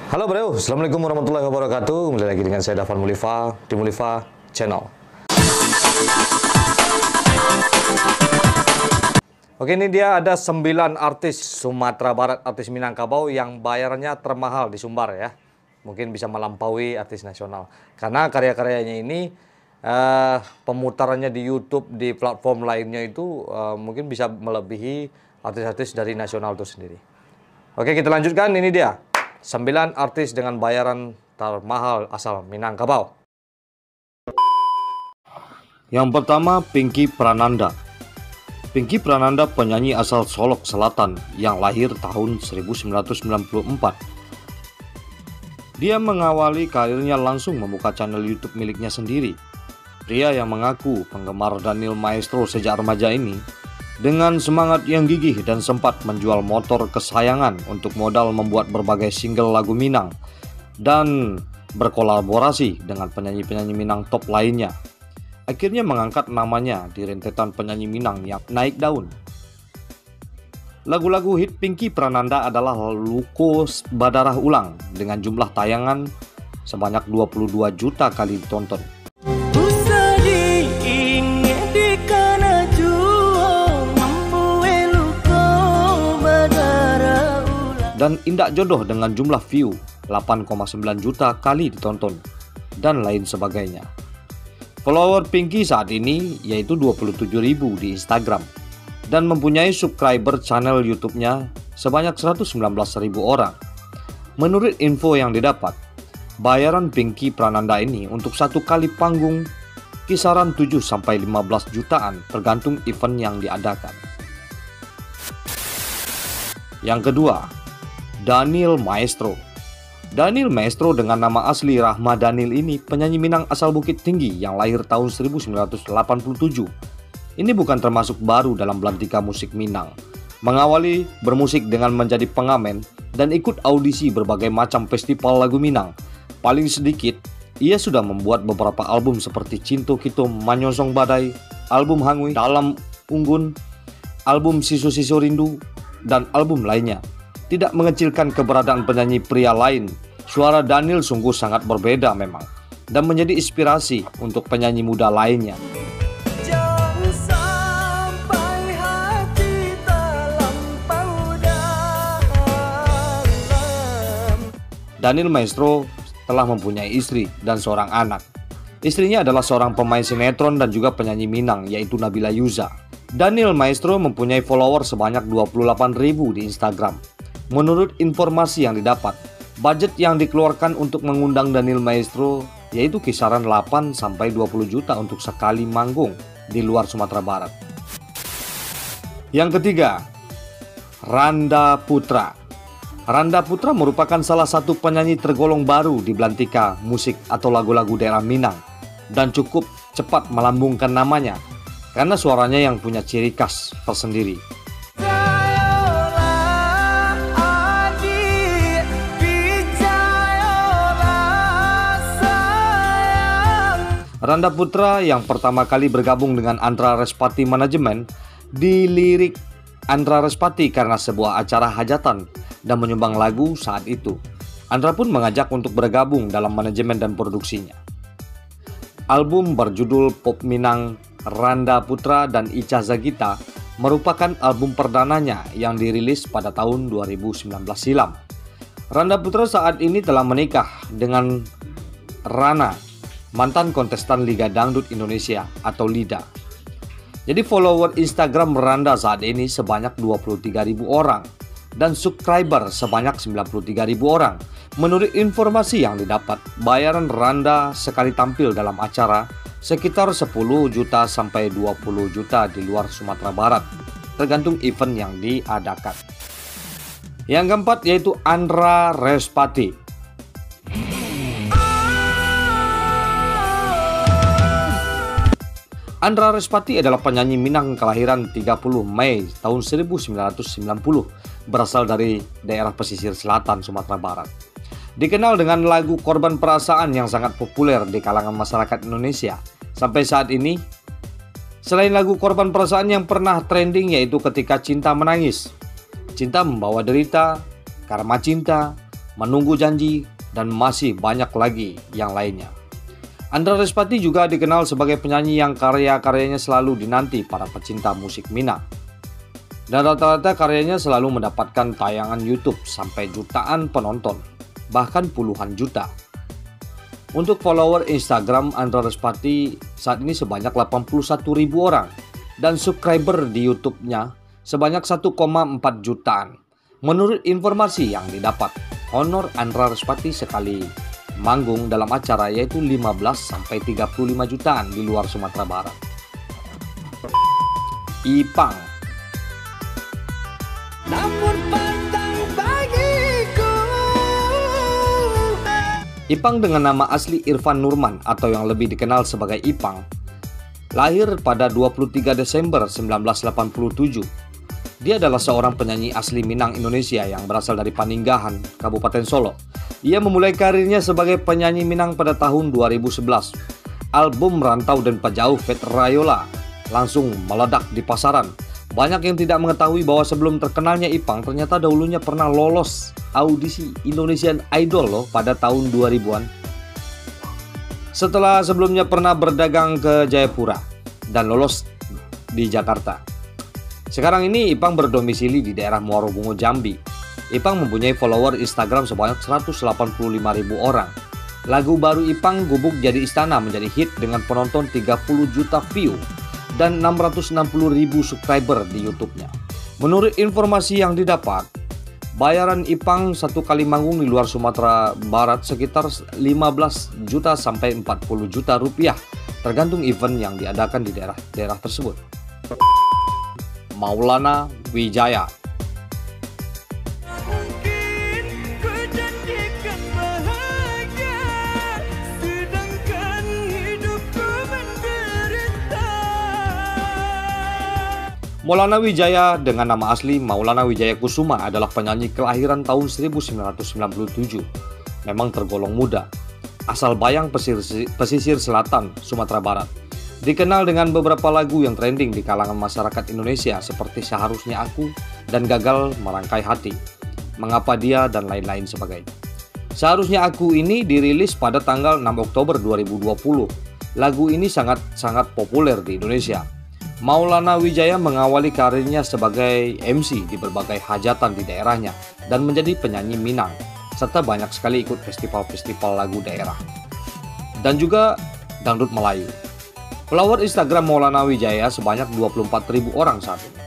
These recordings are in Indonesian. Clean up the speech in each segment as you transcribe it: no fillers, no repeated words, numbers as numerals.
Halo bro, Assalamualaikum warahmatullahi wabarakatuh. Kembali lagi dengan saya Dafan Mulifa di Mulifa Channel. Oke, ini dia ada 9 artis Sumatera Barat, artis Minangkabau yang bayarannya termahal di Sumbar ya. Mungkin bisa melampaui artis nasional. Karena karya-karyanya ini pemutarannya di YouTube, di platform lainnya itu mungkin bisa melebihi artis-artis dari nasional itu sendiri. Oke, kita lanjutkan. Ini dia 9 artis dengan bayaran termahal asal Minangkabau. Yang pertama, Pinky Prananda. Pinky Prananda penyanyi asal Solok Selatan yang lahir tahun 1994. Dia mengawali karirnya langsung membuka channel YouTube miliknya sendiri. Pria yang mengaku penggemar Daniel Maestro sejak remaja ini dengan semangat yang gigih dan sempat menjual motor kesayangan untuk modal membuat berbagai single lagu Minang dan berkolaborasi dengan penyanyi-penyanyi Minang top lainnya. Akhirnya mengangkat namanya di rentetan penyanyi Minang yang naik daun. Lagu-lagu hit Pinky Prananda adalah Luko Badarah Ulang dengan jumlah tayangan sebanyak 22 juta kali ditonton. Dan Indak Jodoh dengan jumlah view 8,9 juta kali ditonton, dan lain sebagainya. Follower Pinky saat ini yaitu 27.000 di Instagram, dan mempunyai subscriber channel YouTube-nya sebanyak 119.000 orang. Menurut info yang didapat, bayaran Pinky Prananda ini untuk satu kali panggung kisaran 7-15 jutaan tergantung event yang diadakan. Yang kedua, Daniel Maestro. Daniel Maestro dengan nama asli Rahma Daniel ini penyanyi Minang asal Bukit Tinggi yang lahir tahun 1987. Ini bukan termasuk baru dalam belantika musik Minang. Mengawali bermusik dengan menjadi pengamen dan ikut audisi berbagai macam festival lagu Minang. Paling sedikit, ia sudah membuat beberapa album seperti Cinto Kito Manyosong Badai, album Hangui, Dalam Unggun, album Siso-Siso Rindu, dan album lainnya. Tidak mengecilkan keberadaan penyanyi pria lain, suara Daniel sungguh sangat berbeda memang, dan menjadi inspirasi untuk penyanyi muda lainnya. Daniel Maestro telah mempunyai istri dan seorang anak. Istrinya adalah seorang pemain sinetron dan juga penyanyi Minang, yaitu Nabila Yuza. Daniel Maestro mempunyai follower sebanyak 28.000 di Instagram. Menurut informasi yang didapat, budget yang dikeluarkan untuk mengundang Daniel Maestro yaitu kisaran 8-20 juta untuk sekali manggung di luar Sumatera Barat. Yang ketiga, Randa Putra. Randa Putra merupakan salah satu penyanyi tergolong baru di belantika musik atau lagu-lagu daerah Minang dan cukup cepat melambungkan namanya karena suaranya yang punya ciri khas tersendiri. Randa Putra yang pertama kali bergabung dengan Andra Respati Manajemen dilirik Andra Respati karena sebuah acara hajatan dan menyumbang lagu saat itu. Andra pun mengajak untuk bergabung dalam manajemen dan produksinya. Album berjudul Pop Minang Randa Putra dan Ica Zagita merupakan album perdananya yang dirilis pada tahun 2019 silam. Randa Putra saat ini telah menikah dengan Rana, mantan kontestan Liga Dangdut Indonesia atau LIDA. Jadi follower Instagram Randa saat ini sebanyak 23.000 orang dan subscriber sebanyak 93.000 orang. Menurut informasi yang didapat, bayaran Randa sekali tampil dalam acara sekitar 10 juta sampai 20 juta di luar Sumatera Barat, tergantung event yang diadakan. Yang keempat yaitu Andra Respati. Andra Respati adalah penyanyi Minang kelahiran 30 Mei tahun 1990, berasal dari daerah pesisir selatan Sumatera Barat. Dikenal dengan lagu Korban Perasaan yang sangat populer di kalangan masyarakat Indonesia sampai saat ini. Selain lagu Korban Perasaan yang pernah trending yaitu Ketika Cinta Menangis, Cinta Membawa Derita, Karma Cinta, Menunggu Janji, dan masih banyak lagi yang lainnya. Andra Respati juga dikenal sebagai penyanyi yang karya-karyanya selalu dinanti para pecinta musik Minang. Dan rata-rata karyanya selalu mendapatkan tayangan YouTube sampai jutaan penonton, bahkan puluhan juta. Untuk follower Instagram Andra Respati saat ini sebanyak 81.000 orang dan subscriber di YouTube-nya sebanyak 1,4 jutaan. Menurut informasi yang didapat, honor Andra Respati sekali manggung dalam acara yaitu 15-35 jutaan di luar Sumatera Barat. Ipang. Ipang dengan nama asli Irfan Nurman atau yang lebih dikenal sebagai Ipang, lahir pada 23 Desember 1987. Dia adalah seorang penyanyi asli Minang, Indonesia yang berasal dari Paninggahan, Kabupaten Solo. Ia memulai karirnya sebagai penyanyi Minang pada tahun 2011. Album Rantau dan Pajauh Fet Rayola langsung meledak di pasaran. Banyak yang tidak mengetahui bahwa sebelum terkenalnya Ipang ternyata dahulunya pernah lolos audisi Indonesian Idol loh pada tahun 2000-an. Setelah sebelumnya pernah berdagang ke Jayapura dan lolos di Jakarta. Sekarang ini Ipang berdomisili di daerah Muaro Bungo, Jambi. Ipang mempunyai follower Instagram sebanyak 185.000 orang. Lagu baru Ipang, Gubuk Jadi Istana, menjadi hit dengan penonton 30 juta view dan 660.000 subscriber di YouTube-nya. Menurut informasi yang didapat, bayaran Ipang satu kali manggung di luar Sumatera Barat sekitar 15 juta sampai 40 juta rupiah, tergantung event yang diadakan di daerah tersebut. Maulana Wijaya. Maulana Wijaya dengan nama asli Maulana Wijaya Kusuma adalah penyanyi kelahiran tahun 1997. Memang tergolong muda, asal Bayang, pesisir selatan Sumatera Barat. Dikenal dengan beberapa lagu yang trending di kalangan masyarakat Indonesia seperti Seharusnya Aku dan Gagal Merangkai Hati, Mengapa Dia, dan lain-lain sebagainya. Seharusnya Aku ini dirilis pada tanggal 6 Oktober 2020. Lagu ini sangat populer di Indonesia. Maulana Wijaya mengawali karirnya sebagai MC di berbagai hajatan di daerahnya dan menjadi penyanyi Minang, serta banyak sekali ikut festival-festival lagu daerah dan juga dangdut Melayu. Follower Instagram Maulana Wijaya sebanyak 24.000 orang saat ini.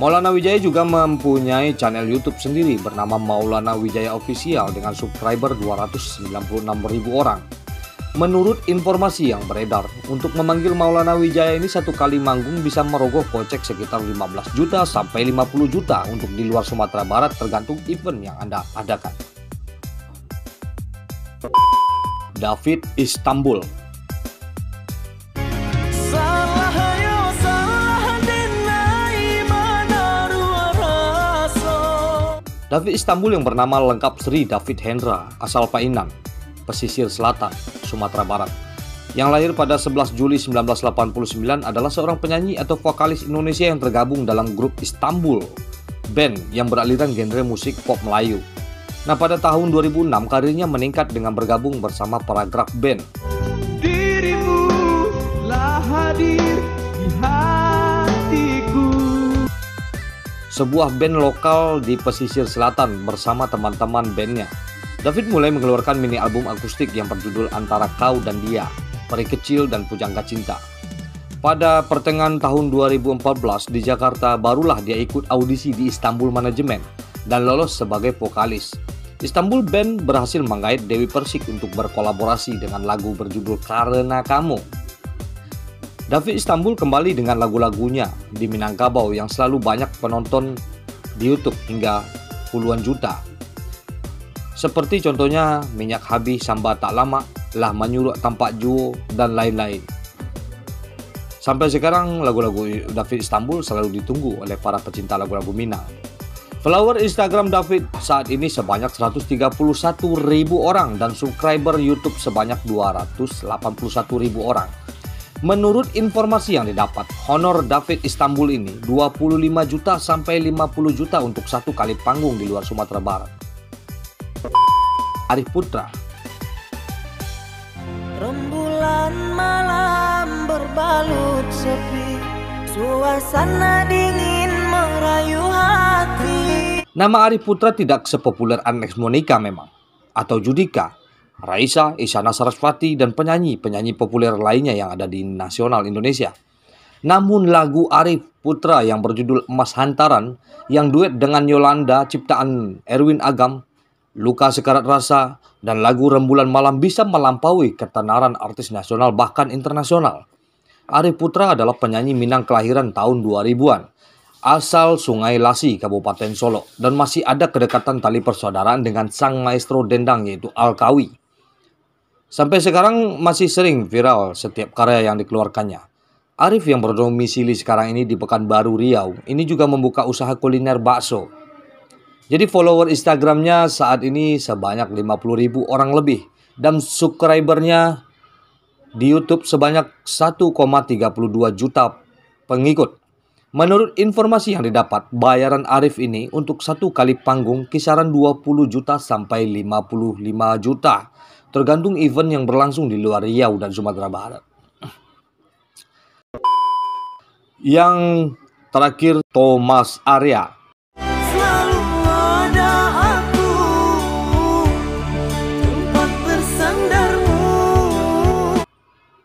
Maulana Wijaya juga mempunyai channel YouTube sendiri bernama Maulana Wijaya Official dengan subscriber 296.000 orang. Menurut informasi yang beredar, untuk memanggil Maulana Wijaya ini satu kali manggung bisa merogoh kocek sekitar 15 juta sampai 50 juta untuk di luar Sumatera Barat tergantung event yang Anda adakan. David Istanbul. David Istanbul yang bernama lengkap Sri David Hendra, asal Painan, pesisir selatan Sumatera Barat, yang lahir pada 11 Juli 1989 adalah seorang penyanyi atau vokalis Indonesia yang tergabung dalam grup Istanbul, band yang beraliran genre musik pop Melayu. Nah, pada tahun 2006 karirnya meningkat dengan bergabung bersama Paragraf Band. Dirimu lah hadir di hatiku, sebuah band lokal di pesisir selatan bersama teman-teman bandnya. David mulai mengeluarkan mini album akustik yang berjudul Antara Kau dan Dia, Peri Kecil, dan Pujangga Cinta. Pada pertengahan tahun 2014 di Jakarta barulah dia ikut audisi di Istanbul Management dan lolos sebagai vokalis. Istanbul Band berhasil menggait Dewi Persik untuk berkolaborasi dengan lagu berjudul Karena Kamu. David Istanbul kembali dengan lagu-lagunya di Minangkabau yang selalu banyak penonton di YouTube hingga puluhan juta. Seperti contohnya Minyak Habis, Samba Tak Lama, Lah Menyuruh Tampak Juo, dan lain-lain. Sampai sekarang lagu-lagu David Istanbul selalu ditunggu oleh para pecinta lagu-lagu Minang. Follower Instagram David saat ini sebanyak 131.000 orang dan subscriber YouTube sebanyak 281.000 orang. Menurut informasi yang didapat, honor David Istanbul ini 25 juta sampai 50 juta untuk satu kali panggung di luar Sumatera Barat. Arif Putra. Rembulan malam berbalut sepi, suasana dingin merayu hati. Nama Arif Putra tidak sepopuler Annex Monica memang, atau Judika, Raisa, Isyana Sarasvati, dan penyanyi-penyanyi populer lainnya yang ada di nasional Indonesia. Namun lagu Arif Putra yang berjudul Emas Hantaran, yang duet dengan Yolanda ciptaan Erwin Agam, Luka Sekarat Rasa, dan lagu Rembulan Malam bisa melampaui ketenaran artis nasional bahkan internasional. Arif Putra adalah penyanyi Minang kelahiran tahun 2000-an. Asal Sungai Lasi, Kabupaten Solo, dan masih ada kedekatan tali persaudaraan dengan sang maestro dendang yaitu Alkawi. Sampai sekarang masih sering viral setiap karya yang dikeluarkannya. Arif yang berdomisili sekarang ini di Pekanbaru Riau, ini juga membuka usaha kuliner bakso. Jadi follower Instagramnya saat ini sebanyak 50.000 orang lebih, dan subscribernya di YouTube sebanyak 1,32 juta pengikut. Menurut informasi yang didapat, bayaran Arif ini untuk satu kali panggung kisaran 20 juta sampai 55 juta, tergantung event yang berlangsung di luar Riau dan Sumatera Barat. Yang terakhir, Thomas Arya. Selalu ada aku, tempat bersandarmu.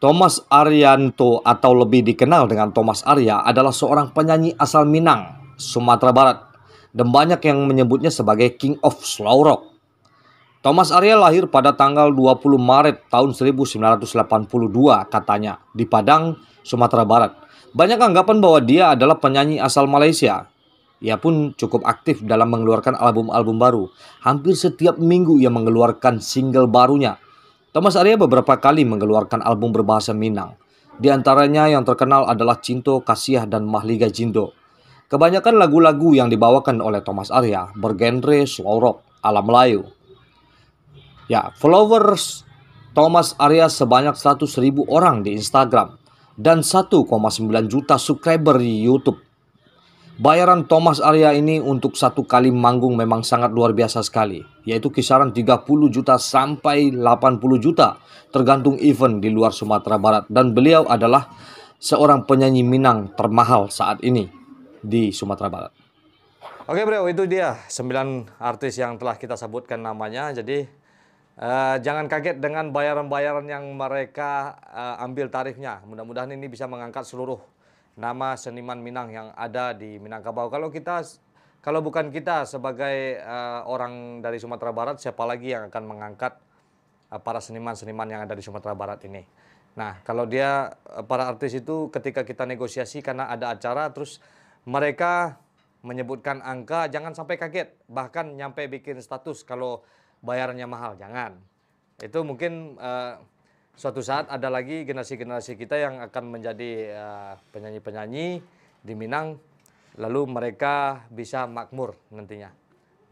Thomas Arianto atau lebih dikenal dengan Thomas Arya adalah seorang penyanyi asal Minang, Sumatera Barat, dan banyak yang menyebutnya sebagai King of Slow Rock. Thomas Arya lahir pada tanggal 20 Maret tahun 1982 katanya di Padang, Sumatera Barat. Banyak anggapan bahwa dia adalah penyanyi asal Malaysia. Ia pun cukup aktif dalam mengeluarkan album-album baru. Hampir setiap minggu ia mengeluarkan single barunya. Thomas Arya beberapa kali mengeluarkan album berbahasa Minang. Di antaranya yang terkenal adalah Cinto, Kasiah, dan Mahliga Jindo. Kebanyakan lagu-lagu yang dibawakan oleh Thomas Arya bergenre slow rock ala Melayu. Ya, followers Thomas Arya sebanyak 100.000 orang di Instagram dan 1,9 juta subscriber di YouTube. Bayaran Thomas Arya ini untuk satu kali manggung memang sangat luar biasa sekali, yaitu kisaran 30 juta sampai 80 juta, tergantung event di luar Sumatera Barat. Dan beliau adalah seorang penyanyi Minang termahal saat ini di Sumatera Barat. Oke bro, itu dia 9 artis yang telah kita sebutkan namanya. Jadi jangan kaget dengan bayaran-bayaran yang mereka ambil tarifnya. Mudah-mudahan ini bisa mengangkat seluruh nama seniman Minang yang ada di Minangkabau. Kalau bukan kita sebagai orang dari Sumatera Barat, siapa lagi yang akan mengangkat para seniman-seniman yang ada di Sumatera Barat ini? Nah, kalau para artis itu ketika kita negosiasi karena ada acara, terus mereka menyebutkan angka, jangan sampai kaget. Bahkan nyampe bikin status kalau bayarannya mahal, jangan. Itu mungkin suatu saat ada lagi generasi-generasi kita yang akan menjadi penyanyi-penyanyi di Minang, lalu mereka bisa makmur nantinya.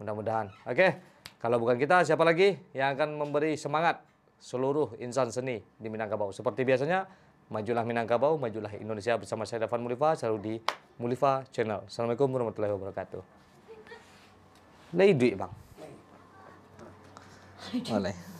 Mudah-mudahan. Oke, kalau bukan kita, siapa lagi yang akan memberi semangat seluruh insan seni di Minangkabau? Seperti biasanya, majulah Minangkabau, majulah Indonesia bersama saya Dafan Mulifa, selalu di Mulifa Channel. Assalamualaikum warahmatullahi wabarakatuh. Lagi duit bang. Boleh.